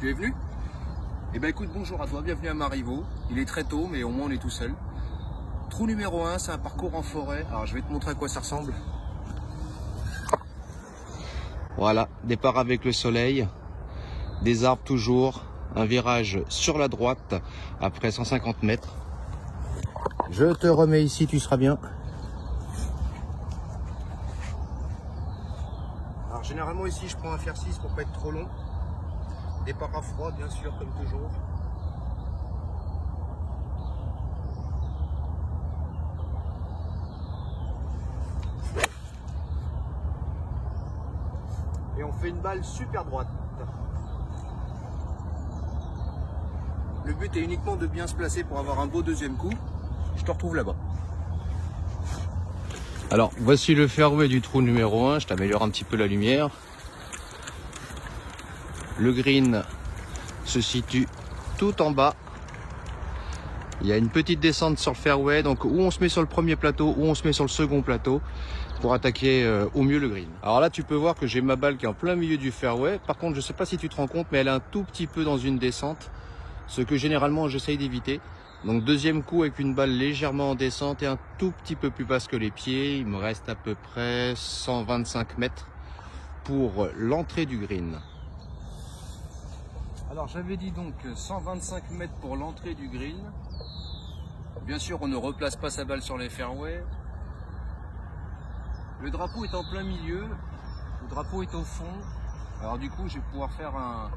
Tu es venu? Eh ben écoute, bonjour à toi, bienvenue à Marivaux. Il est très tôt, mais au moins on est tout seul. Trou numéro 1, c'est un parcours en forêt. Alors je vais te montrer à quoi ça ressemble. Voilà, départ avec le soleil, des arbres toujours, un virage sur la droite après 150 mètres. Je te remets ici, tu seras bien. Alors généralement ici je prends un fer 6 pour pas être trop long. Départ à froid bien sûr comme toujours. Et on fait une balle super droite. Le but est uniquement de bien se placer pour avoir un beau deuxième coup. Je te retrouve là-bas. Alors voici le fairway du trou numéro 1, je t'améliore un petit peu la lumière. Le green se situe tout en bas. Il y a une petite descente sur le fairway, donc où on se met sur le premier plateau, où on se met sur le second plateau pour attaquer au mieux le green. Alors là tu peux voir que j'ai ma balle qui est en plein milieu du fairway. Par contre je ne sais pas si tu te rends compte, mais elle est un tout petit peu dans une descente, ce que généralement j'essaye d'éviter. Donc deuxième coup avec une balle légèrement en descente et un tout petit peu plus basse que les pieds. Il me reste à peu près 125 mètres pour l'entrée du green. Alors j'avais dit donc 125 mètres pour l'entrée du green. Bien sûr on ne replace pas sa balle sur les fairways. Le drapeau est en plein milieu, le drapeau est au fond. Alors du coup je vais pouvoir faire un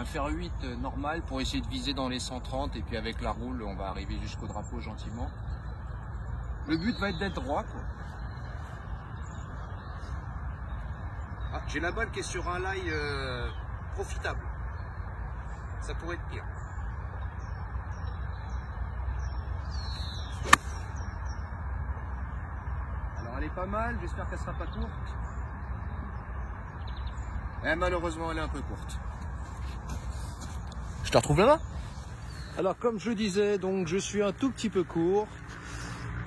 fer 8 normal pour essayer de viser dans les 130 et puis avec la roule on va arriver jusqu'au drapeau gentiment. Le but va être d'être droit quoi. Ah, j'ai la balle qui est sur un lie profitable. Ça pourrait être pire. Alors elle est pas mal, j'espère qu'elle sera pas courte. Et malheureusement elle est un peu courte. Je te retrouve là-bas. Alors comme je disais, donc je suis un tout petit peu court.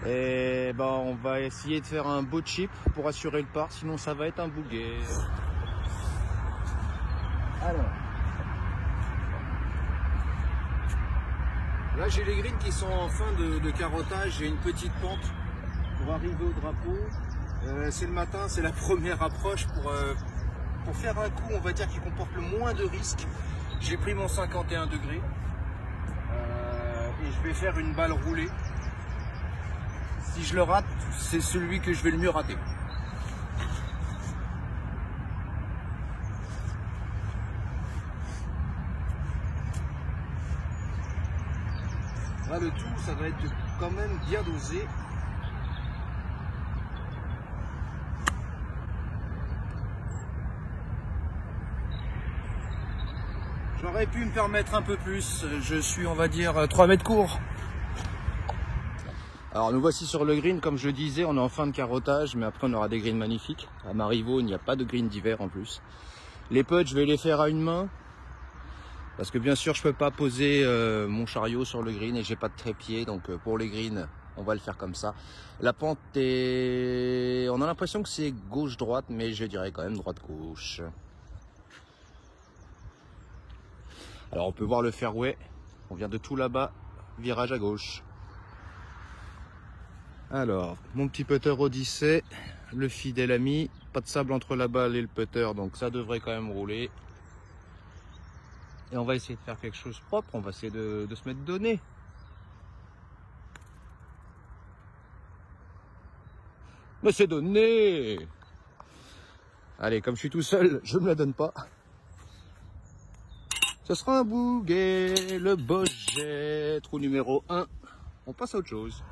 Et ben on va essayer de faire un beau chip pour assurer le par, sinon ça va être un bouguet. Alors. Là j'ai les greens qui sont en fin de carottage, j'ai une petite pente pour arriver au drapeau. C'est le matin, c'est la première approche pour faire un coup on va dire qui comporte le moins de risques. J'ai pris mon 51 degrés et je vais faire une balle roulée. Si je le rate, c'est celui que je vais le mieux rater. Là, le tout, ça va être quand même bien dosé. J'aurais pu me permettre un peu plus. Je suis, on va dire, 3 mètres court. Alors, nous voici sur le green. Comme je disais, on est en fin de carottage, mais après, on aura des greens magnifiques. À Marivaux, il n'y a pas de green d'hiver en plus. Les putts, je vais les faire à une main. Parce que bien sûr je peux pas poser mon chariot sur le green et j'ai pas de trépied, donc pour les greens on va le faire comme ça. La pente est... on a l'impression que c'est gauche-droite, mais je dirais quand même droite-gauche. Alors on peut voir le fairway, on vient de tout là-bas, virage à gauche. Alors mon petit putter Odyssey, le fidèle ami, pas de sable entre la balle et le putter, donc ça devrait quand même rouler. Et on va essayer de faire quelque chose de propre, on va essayer de se mettre de nez. Mais c'est donné. Allez, comme je suis tout seul, je me la donne pas. Ce sera un bouguet, le Boget, trou numéro 1. On passe à autre chose.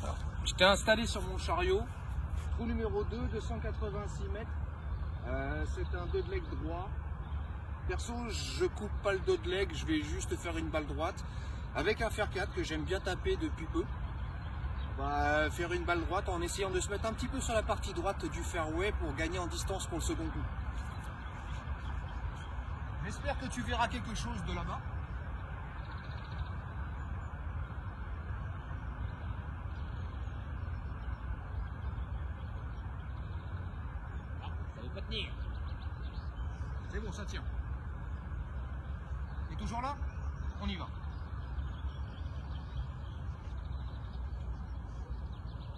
Alors, je t'ai installé sur mon chariot. Trou numéro 2, 286 mètres. C'est un dodleg droit. Perso, je coupe pas le dodleg, je vais juste faire une balle droite avec un fer 4 que j'aime bien taper depuis peu. On va faire une balle droite en essayant de se mettre un petit peu sur la partie droite du fairway pour gagner en distance pour le second coup. J'espère que tu verras quelque chose de là-bas. Ah, ça ne veut pas tenir. C'est bon, ça tient. Toujours là? On y va.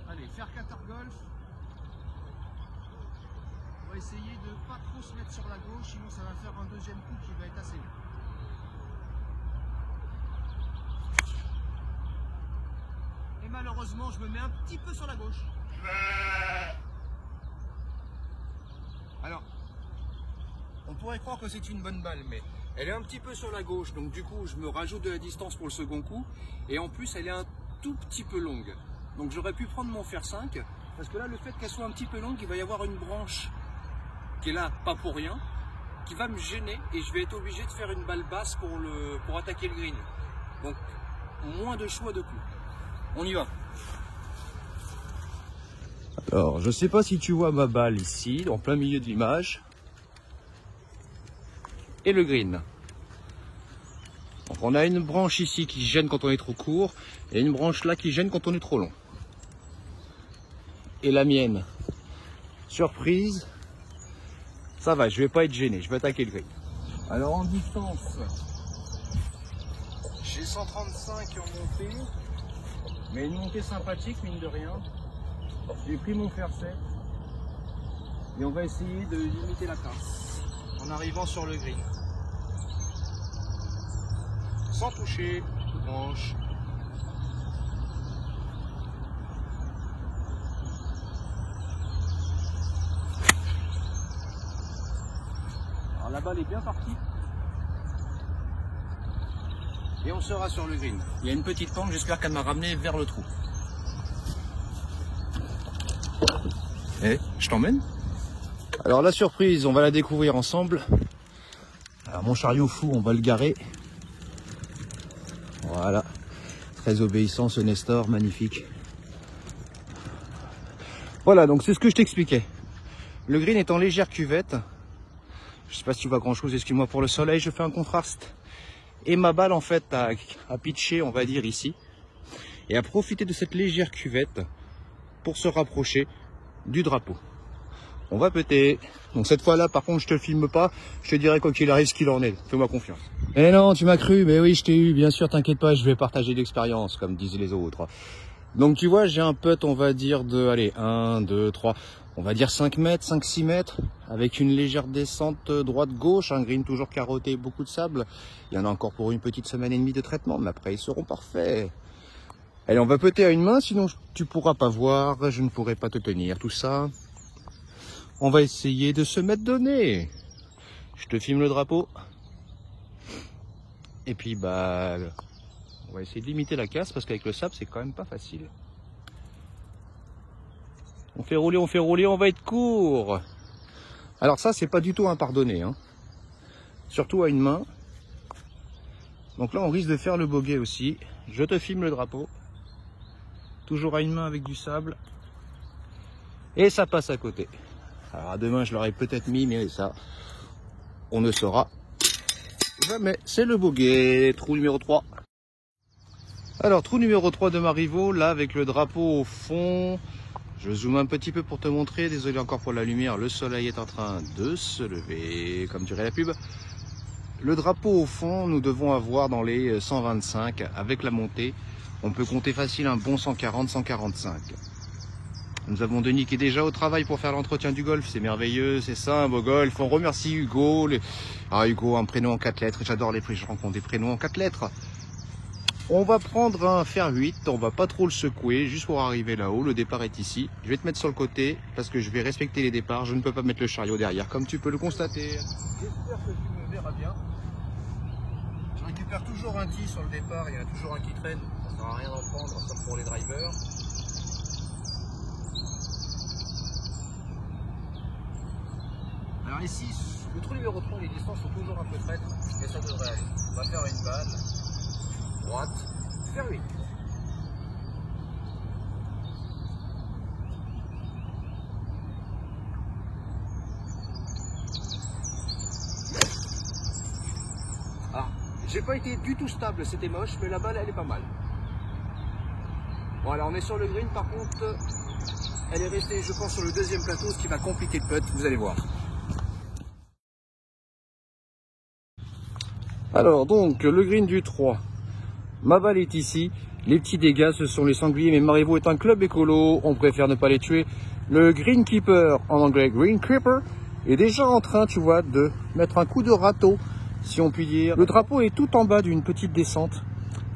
Allez, faire 4 golf. On va essayer de pas trop se mettre sur la gauche, sinon ça va faire un deuxième coup qui va être assez long. Et malheureusement, je me mets un petit peu sur la gauche. Alors, on pourrait croire que c'est une bonne balle, mais elle est un petit peu sur la gauche, donc du coup, je me rajoute de la distance pour le second coup. Et en plus, elle est un tout petit peu longue. Donc j'aurais pu prendre mon fer 5, parce que là, le fait qu'elle soit un petit peu longue, il va y avoir une branche qui est là, pas pour rien, qui va me gêner, et je vais être obligé de faire une balle basse pour attaquer le green. Donc, moins de choix de coups. On y va. Alors, je sais pas si tu vois ma balle ici, en plein milieu de l'image. Et le green. Donc on a une branche ici qui gêne quand on est trop court, et une branche là qui gêne quand on est trop long. Et la mienne, surprise, ça va, je vais pas être gêné, je vais attaquer le green. Alors en distance, j'ai 135 en montée, mais une montée sympathique mine de rien. J'ai pris mon fer 7 et on va essayer de limiter la casse en arrivant sur le green. Sans toucher, branche. Alors la balle est bien partie. Et on sera sur le green. Il y a une petite pente, j'espère qu'elle m'a ramené vers le trou. Eh, je t'emmène? Alors la surprise, on va la découvrir ensemble. Alors mon chariot fou, on va le garer. Voilà, très obéissant ce Nestor, magnifique. Voilà, donc c'est ce que je t'expliquais. Le green est en légère cuvette. Je sais pas si tu vois grand chose, excuse-moi pour le soleil, je fais un contraste. Et ma balle en fait a pitché, on va dire ici. Et a profité de cette légère cuvette pour se rapprocher du drapeau. On va péter. Donc cette fois-là, par contre, je te filme pas. Je te dirai quoi qu'il arrive ce qu'il en est. Fais-moi confiance. Eh non, tu m'as cru. Mais oui, je t'ai eu. Bien sûr, t'inquiète pas, je vais partager l'expérience, comme disaient les autres. Donc tu vois, j'ai un putt, on va dire de, allez, 1, 2, 3, on va dire 5 mètres, 5-6 mètres, avec une légère descente droite-gauche, un green toujours carotté, beaucoup de sable. Il y en a encore pour une petite semaine et demie de traitement, mais après ils seront parfaits. Allez, on va péter à une main, sinon tu pourras pas voir, je ne pourrai pas te tenir, tout ça. On va essayer de se mettre de nez. Je te filme le drapeau. Et puis bah, on va essayer de limiter la casse parce qu'avec le sable c'est quand même pas facile. On fait rouler, on va être court. Alors ça c'est pas du tout impardonné, hein. Surtout à une main. Donc là on risque de faire le bogey aussi. Je te filme le drapeau. Toujours à une main avec du sable. Et ça passe à côté. Alors à demain je l'aurais peut-être mis, mais ça, on ne saura jamais. C'est le bogey, trou numéro 3. Alors trou numéro 3 de Marivaux, là avec le drapeau au fond. Je zoome un petit peu pour te montrer, désolé encore pour la lumière, le soleil est en train de se lever, comme dirait la pub. Le drapeau au fond, nous devons avoir dans les 125 avec la montée. On peut compter facile un bon 140, 145. Nous avons Denis qui est déjà au travail pour faire l'entretien du golf. C'est merveilleux, c'est ça, un beau golf. On remercie Hugo. Ah, Hugo, un prénom en 4 lettres. J'adore les prix, je rencontre des prénoms en 4 lettres. On va prendre un fer 8. On va pas trop le secouer, juste pour arriver là-haut. Le départ est ici. Je vais te mettre sur le côté parce que je vais respecter les départs. Je ne peux pas mettre le chariot derrière, comme tu peux le constater. J'espère que tu me verras bien. Je récupère toujours un tee sur le départ. Il y en a toujours un qui traîne. Ça ne sert à rien d'en prendre, sauf pour les drivers. Alors ici, le trou numéro 3, les distances sont toujours un peu traîtres, mais ça devrait aller. On va faire une balle, droite, fer 8. Ah, j'ai pas été du tout stable, c'était moche, mais la balle elle est pas mal. Bon alors on est sur le green, par contre, elle est restée je pense sur le deuxième plateau, ce qui va compliquer le putt, vous allez voir. Alors donc le green du 3, ma balle est ici. Les petits dégâts, ce sont les sangliers, mais Marivaux est un club écolo, on préfère ne pas les tuer. Le greenkeeper, en anglais greenkeeper, est déjà en train, tu vois, de mettre un coup de râteau, si on peut dire. Le drapeau est tout en bas d'une petite descente.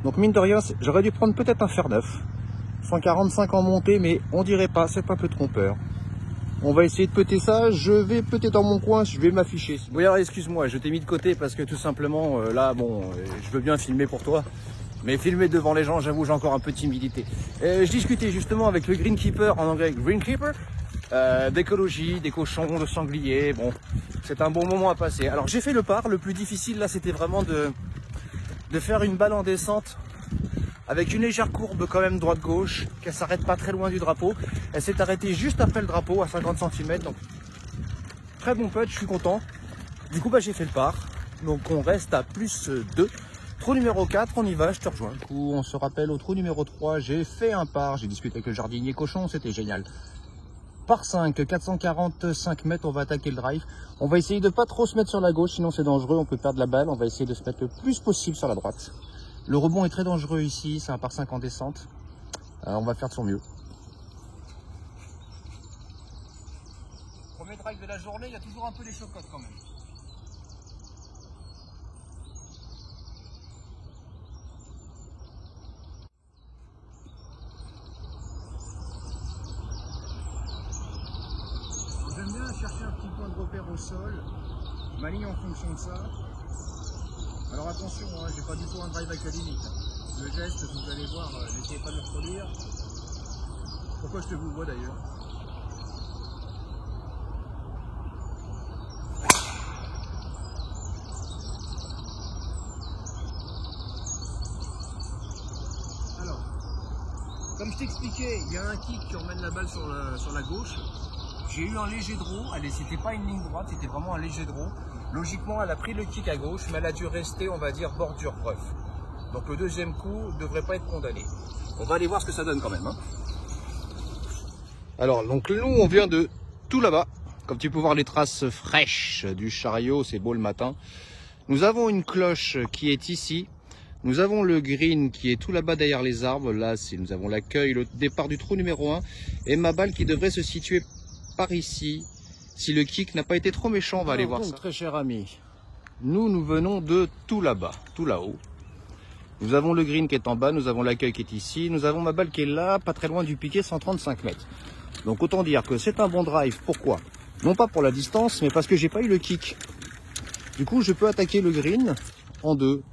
Donc mine de rien, j'aurais dû prendre peut-être un fer neuf. 145 en montée, mais on dirait pas, c'est un peu trompeur. On va essayer de péter ça, je vais péter dans mon coin, je vais m'afficher. Oui, alors excuse-moi, je t'ai mis de côté parce que tout simplement, là, bon, je veux bien filmer pour toi. Mais filmer devant les gens, j'avoue, j'ai encore un peu de timidité. Je discutais justement avec le greenkeeper, en anglais greenkeeper, d'écologie, des cochons, de sangliers. Bon, c'est un bon moment à passer. Alors j'ai fait le par, le plus difficile là, c'était vraiment de faire une balle en descente avec une légère courbe quand même droite-gauche, qu'elle s'arrête pas très loin du drapeau. Elle s'est arrêtée juste après le drapeau, à 50 cm. Donc très bon putt, je suis content. Du coup, bah, j'ai fait le par. Donc on reste à plus 2. Trou numéro 4, on y va, je te rejoins. Du coup, on se rappelle au trou numéro 3, j'ai fait un par, j'ai discuté avec le jardinier cochon, c'était génial. Par 5, 445 mètres, on va attaquer le drive. On va essayer de pas trop se mettre sur la gauche, sinon c'est dangereux, on peut perdre la balle. On va essayer de se mettre le plus possible sur la droite. Le rebond est très dangereux ici, c'est un par 5 en descente. On va faire de son mieux. Premier drive de la journée, il y a toujours un peu des chocottes quand même. J'aime bien chercher un petit point de repère au sol, m'aligne en fonction de ça. Alors attention, hein, j'ai pas du tout un drive académique. Le geste, vous allez voir, n'essayez pas de le reproduire. Pourquoi je te vous vois d'ailleurs? Alors, comme je t'expliquais, il y a un kick qui emmène la balle sur la gauche. J'ai eu un léger draw, c'était pas une ligne droite, c'était vraiment un léger draw. Logiquement, elle a pris le kick à gauche, mais elle a dû rester, on va dire, bordure rough. Donc le deuxième coup ne devrait pas être condamné. On va aller voir ce que ça donne quand même. Hein. Alors, donc nous, on vient de tout là-bas. Comme tu peux voir les traces fraîches du chariot, c'est beau le matin. Nous avons une cloche qui est ici. Nous avons le green qui est tout là-bas derrière les arbres. Là, nous avons l'accueil, le départ du trou numéro 1. Et ma balle qui devrait se situer par ici. Si le kick n'a pas été trop méchant, on va aller voir ça. Très cher ami, nous venons de tout là-bas, tout là-haut. Nous avons le green qui est en bas, nous avons l'accueil qui est ici, nous avons ma balle qui est là, pas très loin du piquet, 135 mètres. Donc autant dire que c'est un bon drive. Pourquoi? Non pas pour la distance, mais parce que j'ai pas eu le kick. Du coup, je peux attaquer le green en deux.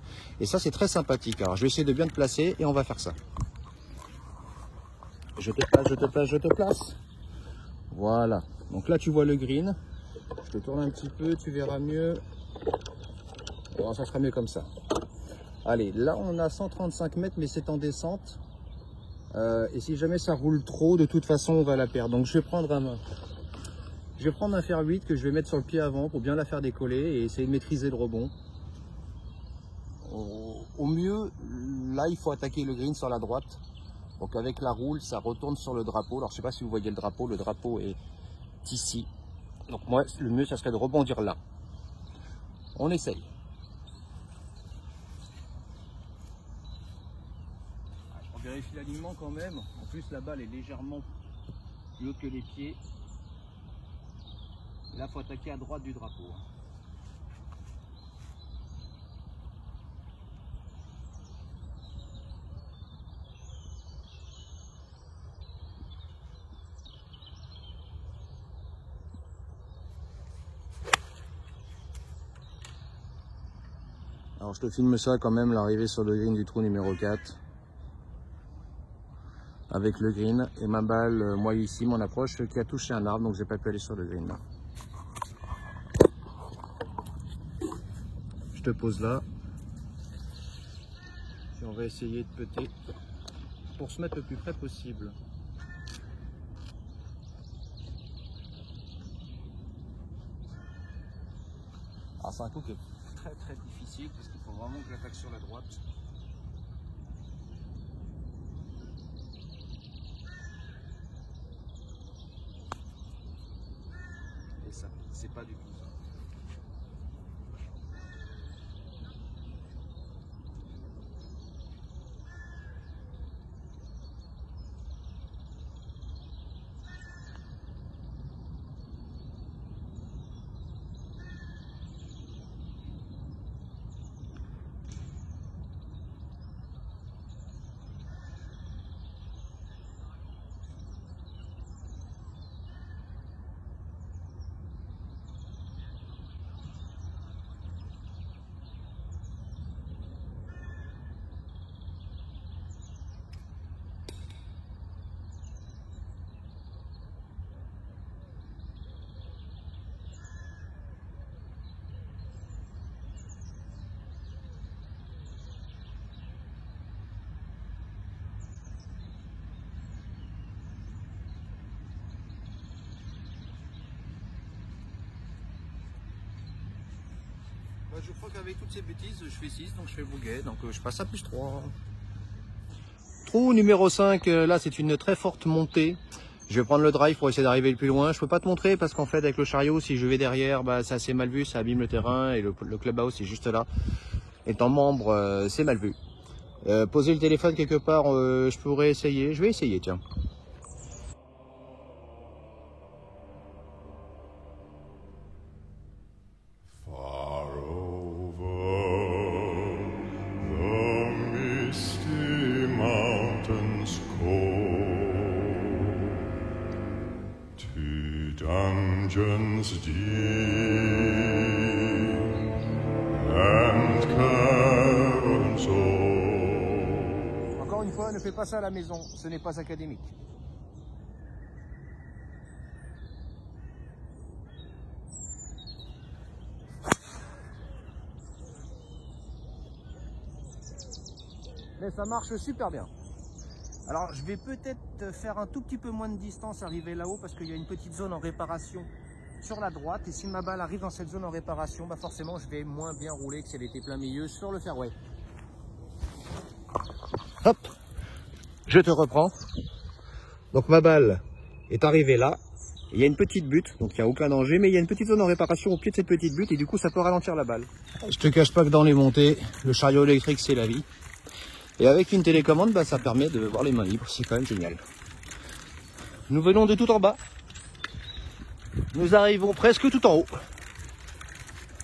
Et ça, c'est très sympathique. Alors, je vais essayer de bien te placer et on va faire ça. Je te place, je te place, je te place. Voilà. Donc là, tu vois le green. Je te tourne un petit peu, tu verras mieux. Bon, ça sera mieux comme ça. Allez, là, on a 135 mètres, mais c'est en descente. Et si jamais ça roule trop, de toute façon, on va la perdre. Donc, je vais prendre un fer 8 que je vais mettre sur le pied avant pour bien la faire décoller et essayer de maîtriser le rebond. Au mieux, là, il faut attaquer le green sur la droite. Donc, avec la roule, ça retourne sur le drapeau. Alors, je ne sais pas si vous voyez le drapeau est ici. Donc, moi, le mieux, ça serait de rebondir là. On essaye. On vérifie l'alignement quand même. En plus, la balle est légèrement plus haute que les pieds. Là, il faut attaquer à droite du drapeau. Alors je te filme ça quand même, l'arrivée sur le green du trou numéro 4. Avec le green et ma balle, moi ici, mon approche qui a touché un arbre, donc j'ai pas pu aller sur le green là. Je te pose là. Et on va essayer de putter pour se mettre le plus près possible. Alors c'est un coup qui est très difficile parce qu'il faut vraiment que j'attaque sur la droite. Et ça, c'est pas du tout ça. Je crois qu'avec toutes ces bêtises, je fais 6, donc je fais bouguet, donc je passe à plus 3. Trou numéro 5, là c'est une très forte montée. Je vais prendre le drive pour essayer d'arriver le plus loin. Je peux pas te montrer parce qu'en fait avec le chariot, si je vais derrière, bah, c'est assez mal vu, ça abîme le terrain et le clubhouse est juste là. Étant membre, c'est mal vu. Poser le téléphone quelque part, je pourrais essayer. Je vais essayer, tiens. Dungeons deep and caverns old. Encore une fois, ne fais pas ça à la maison, ce n'est pas académique. Mais ça marche super bien. Alors je vais peut-être faire un tout petit peu moins de distance arriver là-haut parce qu'il y a une petite zone en réparation sur la droite et si ma balle arrive dans cette zone en réparation, bah forcément je vais moins bien rouler que si elle était plein milieu sur le fairway. Hop, je te reprends. Donc ma balle est arrivée là, il y a une petite butte, donc il n'y a aucun danger, mais il y a une petite zone en réparation au pied de cette petite butte et du coup ça peut ralentir la balle. Je te cache pas que dans les montées, le chariot électrique c'est la vie. Et avec une télécommande, bah, ça permet de voir les mains libres, c'est quand même génial. Nous venons de tout en bas. Nous arrivons presque tout en haut.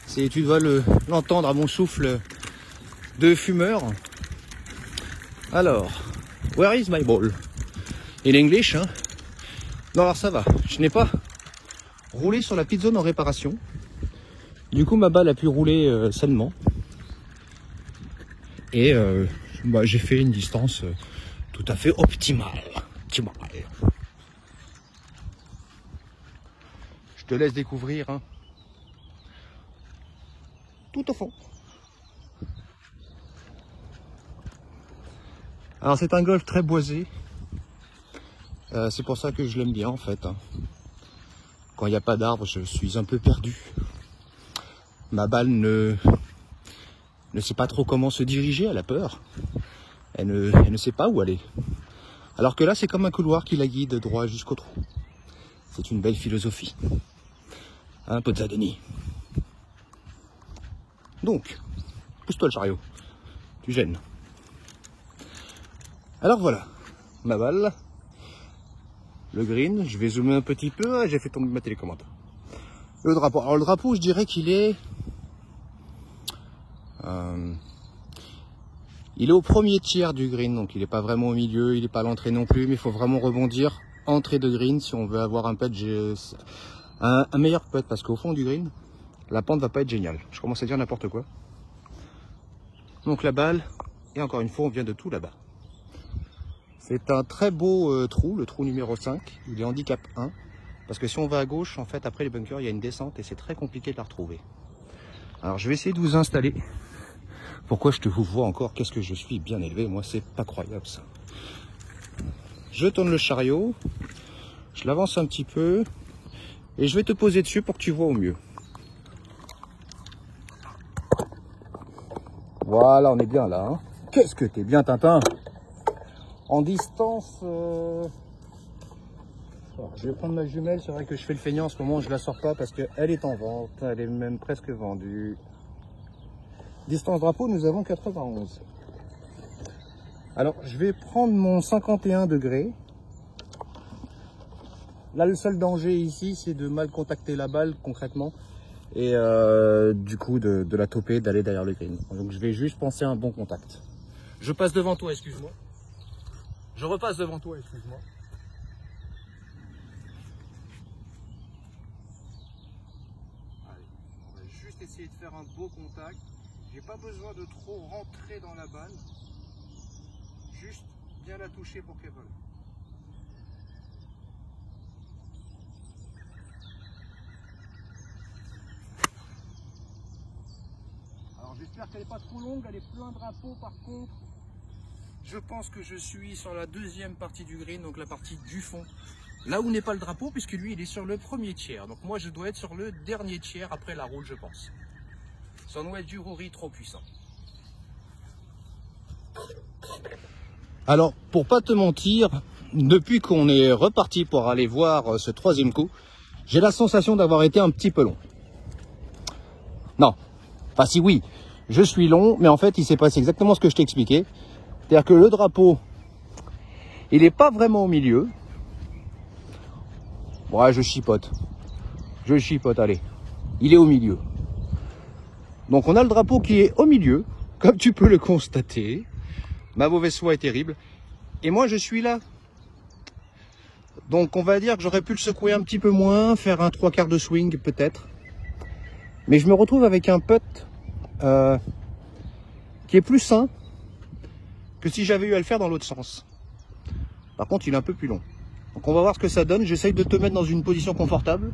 Tu dois l'entendre à mon souffle de fumeur. Alors, where is my ball? In English, hein? Non, alors ça va. Je n'ai pas roulé sur la petite zone en réparation. Du coup, ma balle a pu rouler sainement. Et bah, j'ai fait une distance tout à fait optimale. Je te laisse découvrir hein. Tout au fond. Alors c'est un golf très boisé. C'est pour ça que je l'aime bien en fait. Hein. Quand il n'y a pas d'arbres, je suis un peu perdu. Ma balle ne sait pas trop comment se diriger, elle a peur. Elle ne sait pas où aller. Alors que là, c'est comme un couloir qui la guide droit jusqu'au trou. C'est une belle philosophie. Hein, Pozzadeni. Donc, pousse-toi le chariot. Tu gênes. Alors voilà, ma balle. Le green, je vais zoomer un petit peu. J'ai fait tomber ma télécommande. Le drapeau. Alors le drapeau, je dirais qu'il est... il est au premier tiers du green, donc il n'est pas vraiment au milieu, il n'est pas à l'entrée non plus, mais il faut vraiment rebondir entrée de green si on veut avoir un putt, un meilleur putt, parce qu'au fond du green, la pente va pas être géniale. Je commence à dire n'importe quoi. Donc la balle, et encore une fois, on vient de tout là-bas. C'est un très beau trou, le trou numéro 5, il est handicap 1, parce que si on va à gauche, en fait, après les bunkers, il y a une descente et c'est très compliqué de la retrouver. Alors je vais essayer de vous installer. Pourquoi je te vous vois encore? Qu'est-ce que je suis bien élevé, moi c'est pas croyable ça. Je tourne le chariot, je l'avance un petit peu et je vais te poser dessus pour que tu vois au mieux. Voilà, on est bien là. Hein. Qu'est-ce que t'es bien Tintin. En distance, alors, je vais prendre ma jumelle, c'est vrai que je fais le feignant en ce moment, je la sors pas parce qu'elle est en vente, elle est même presque vendue. Distance drapeau, nous avons 91. Alors, je vais prendre mon 51 degrés. Là, le seul danger ici, c'est de mal contacter la balle concrètement. Et du coup, de la toper, d'aller derrière le green. Donc, je vais juste penser à un bon contact. Je passe devant toi, excuse-moi. Je repasse devant toi, excuse-moi. Allez, on va juste essayer de faire un beau contact. J'ai pas besoin de trop rentrer dans la balle, juste bien la toucher pour qu'elle vole. Alors j'espère qu'elle n'est pas trop longue, elle est plein de drapeaux par contre. Je pense que je suis sur la deuxième partie du green, donc la partie du fond. Là où n'est pas le drapeau, puisque lui il est sur le premier tiers. Donc moi je dois être sur le dernier tiers après la roule je pense. Sunway du Rory trop puissant. Alors, pour pas te mentir, depuis qu'on est reparti pour aller voir ce troisième coup, j'ai la sensation d'avoir été un petit peu long. Non, enfin si oui, je suis long, mais en fait il s'est passé exactement ce que je t'ai expliqué. C'est-à-dire que le drapeau, il n'est pas vraiment au milieu. Ouais, je chipote, allez, il est au milieu. Donc on a le drapeau qui est au milieu, comme tu peux le constater. Ma mauvaise foi est terrible. Et moi je suis là. Donc on va dire que j'aurais pu le secouer un petit peu moins, faire un 3/4 de swing peut-être. Mais je me retrouve avec un putt qui est plus sain que si j'avais eu à le faire dans l'autre sens. Par contre il est un peu plus long. Donc on va voir ce que ça donne. J'essaye de te mettre dans une position confortable.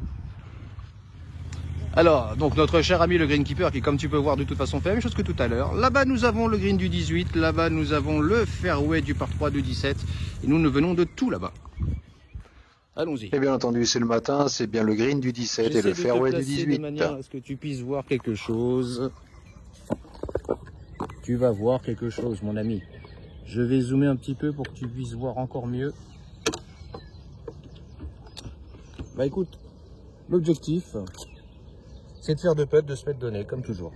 Alors, donc notre cher ami le greenkeeper qui, comme tu peux voir, de toute façon fait la même chose que tout à l'heure. Là-bas nous avons le green du 18, là-bas nous avons le fairway du par 3 du 17. Et nous venons de tout là-bas. Allons-y. Et bien entendu, c'est le matin, c'est bien le green du 17 et le fairway du 18. De manière à ce que tu puisses voir quelque chose. Tu vas voir quelque chose, mon ami. Je vais zoomer un petit peu pour que tu puisses voir encore mieux. Bah écoute, l'objectif, c'est de faire deux putts, de se mettre donné, comme toujours.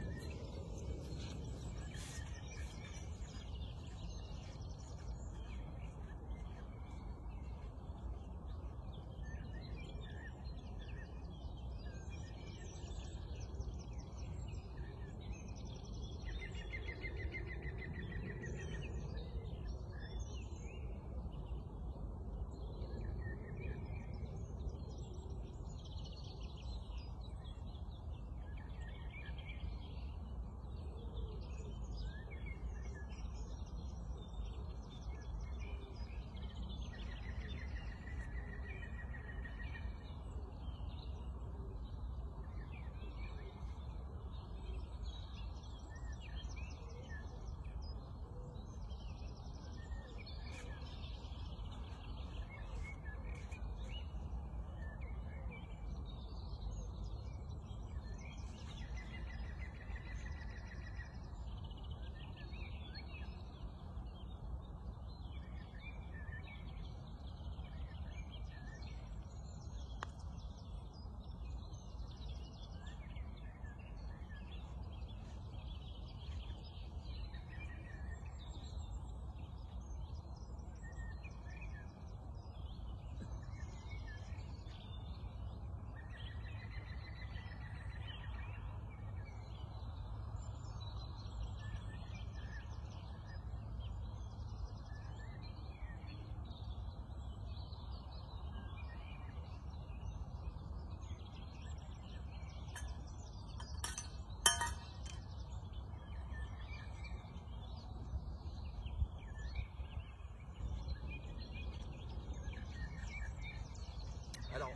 Alors,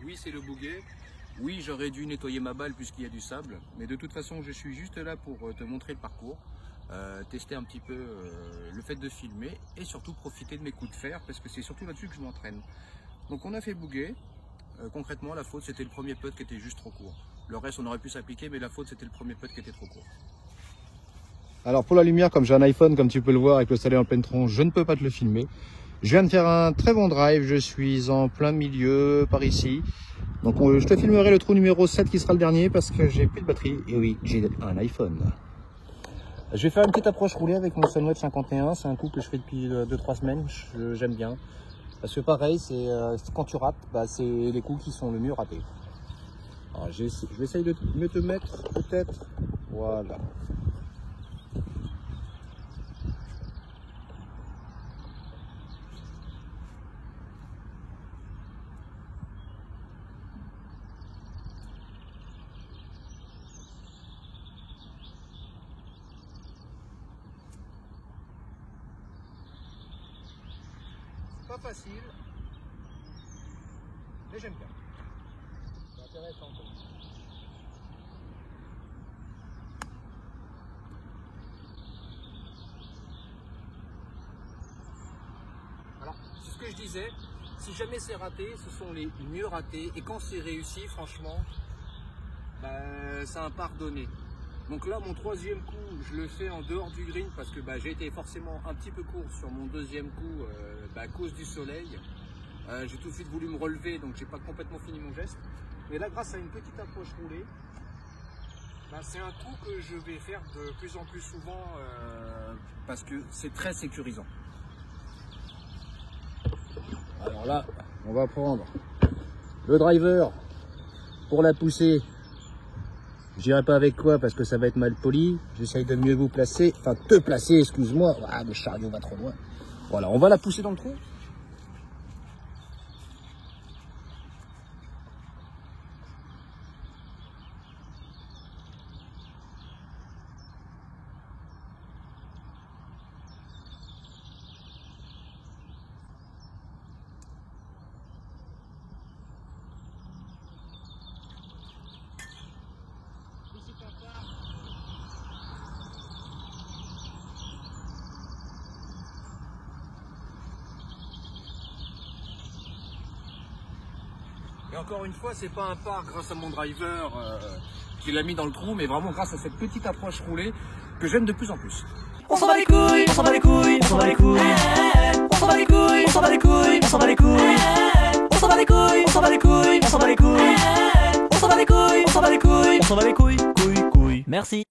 oui, c'est le bouguet. Oui, j'aurais dû nettoyer ma balle puisqu'il y a du sable. Mais de toute façon, je suis juste là pour te montrer le parcours, tester un petit peu le fait de filmer et surtout profiter de mes coups de fer parce que c'est surtout là-dessus que je m'entraîne. Donc on a fait bouguet. Concrètement, la faute, c'était le premier putt qui était juste trop court. Le reste, on aurait pu s'appliquer, mais la faute, c'était le premier putt qui était trop court. Alors pour la lumière, comme j'ai un iPhone, comme tu peux le voir, avec le soleil en pleine tronche, je ne peux pas te le filmer. Je viens de faire un très bon drive, je suis en plein milieu par ici. Donc je te filmerai le trou numéro 7 qui sera le dernier parce que j'ai plus de batterie. Et oui, j'ai un iPhone. Je vais faire une petite approche roulée avec mon Sunway 51. C'est un coup que je fais depuis 2-3 semaines. J'aime bien. Parce que pareil, quand tu rates, c'est les coups qui sont le mieux ratés. Alors, je vais essayer de mieux te mettre peut-être. Voilà. Pas facile, mais j'aime bien. C'est intéressant. Alors, c'est ce que je disais, si jamais c'est raté, ce sont les mieux ratés. Et quand c'est réussi, franchement, c'est un pardonné. Donc là, mon troisième coup, je le fais en dehors du green parce que j'ai été forcément un petit peu court sur mon deuxième coup à cause du soleil. J'ai tout de suite voulu me relever, donc j'ai pas complètement fini mon geste. Mais là, grâce à une petite approche roulée, c'est un coup que je vais faire de plus en plus souvent parce que c'est très sécurisant. Alors là, on va prendre le driver pour la pousser. Je dirais pas avec quoi parce que ça va être mal poli. J'essaye de mieux vous placer, enfin te placer, excuse-moi. Ah, le chariot va trop loin. Voilà, on va la pousser dans le trou. Et encore une fois, c'est pas un par grâce à mon driver qui l'a mis dans le trou, mais vraiment grâce à cette petite approche roulée que j'aime de plus en plus. On s'en bat les couilles, on s'en bat les couilles, on s'en bat les couilles. On s'en bat les couilles, on s'en bat les couilles, on s'en bat les couilles. On s'en bat les couilles, on s'en bat les couilles, on s'en bat les couilles. On s'en bat les couilles, on s'en bat les couilles, on s'en bat les couilles, couilles, couilles. Merci.